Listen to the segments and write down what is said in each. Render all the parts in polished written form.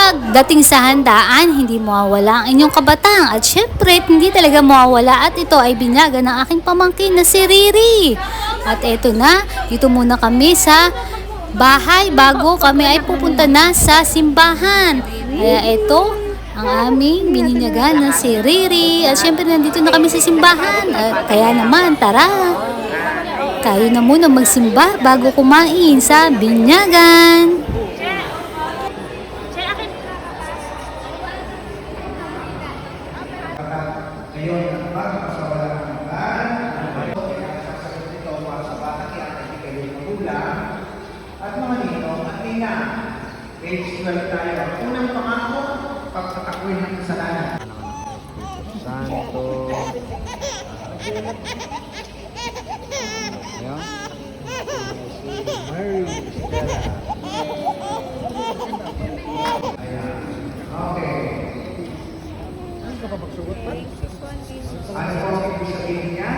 Pagdating sa handaan, hindi mawawala ang inyong kabataan at syempre hindi talaga mawawala at ito ay binyagan ng aking pamangkin na si Riri. At eto na, dito muna kami sa bahay bago kami ay pupunta na sa simbahan. Kaya eto, ang aming bininyagan na si Riri at syempre nandito na kami sa simbahan. At kaya naman, tara! Tayo na muna magsimba bago kumain sa binyagan. At mga ninong at nina, page 12 tayo. Unang pangako, pagpatakwin ng kasalanan. Santo. Ayan. Mary Stella. Ayan. Okay. Ano ka pa magsugot pa? Ano po ang ibig sabihin niya?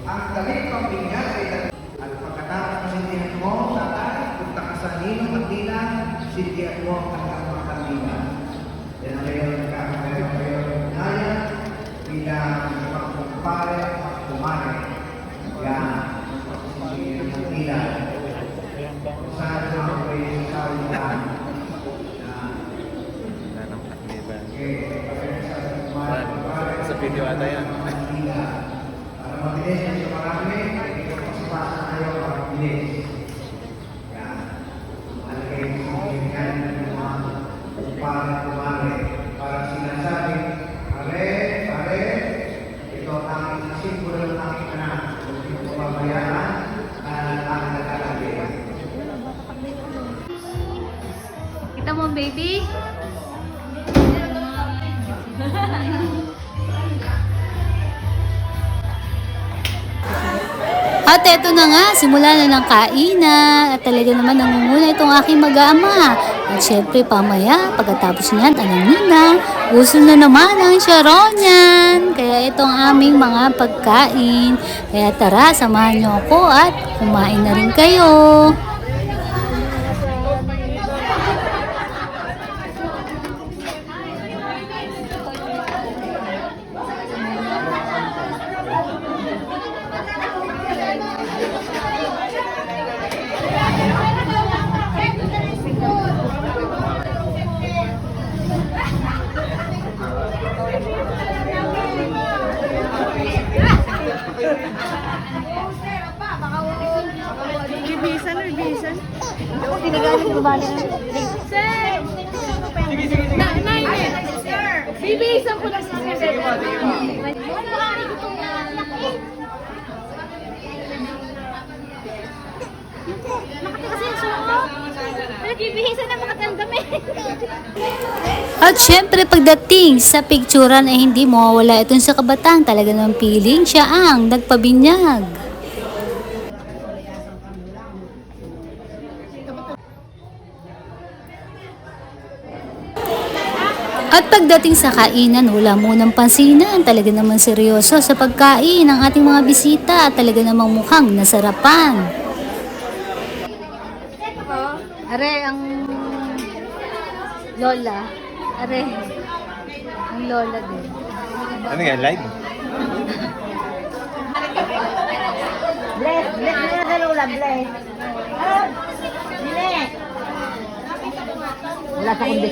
Ang damit pamilya ay at pagkatapos masindihan mo, tatay, punta ka sa ninong at nina, sindihan mo ang mga kanina. Yan ang kayo nagkakaroon kayo ng naya bilang pagkumpare at kumare. Yan, pagkusindihan ng nila. Saan ang kayo sa ulan? Sa video ata yan. Para mabilis na siya marami, pagpasipasan tayo para mabilis. Yan. Malagay mo sa pinigyan ng mga kumare. Para sinasabi, Pare, ito ang aking simbolo ng aking anak. Kung hindi ko pabayaan, ang nakalagay. Kita mo, baby? At eto na nga, simula na ng kainan at talaga naman nangunguna itong aking mag-aama. At syempre pamaya, pagkatapos niyan, ananina, gusto na naman ang Sharonyan. Kaya itong aming mga pagkain. Kaya tara, samahan niyo ako at kumain na rin kayo. Bibisan. Ako tinagaling ko ba na? Sir! Nine. Bibisan ko na sa sir. At syempre pagdating sa picturean ay hindi mawawala itong sa kabataan. Talaga namang feeling siya ang nagpabinyag. At pagdating sa kainan, wala munang pansinan. Talaga naman seryoso sa pagkain ng ating mga bisita at talaga namang mukhang nasarapan. Are, ang lola. Are, ang lola din. Ano yan, live? Bless na lula, bless. Wala sa kundi.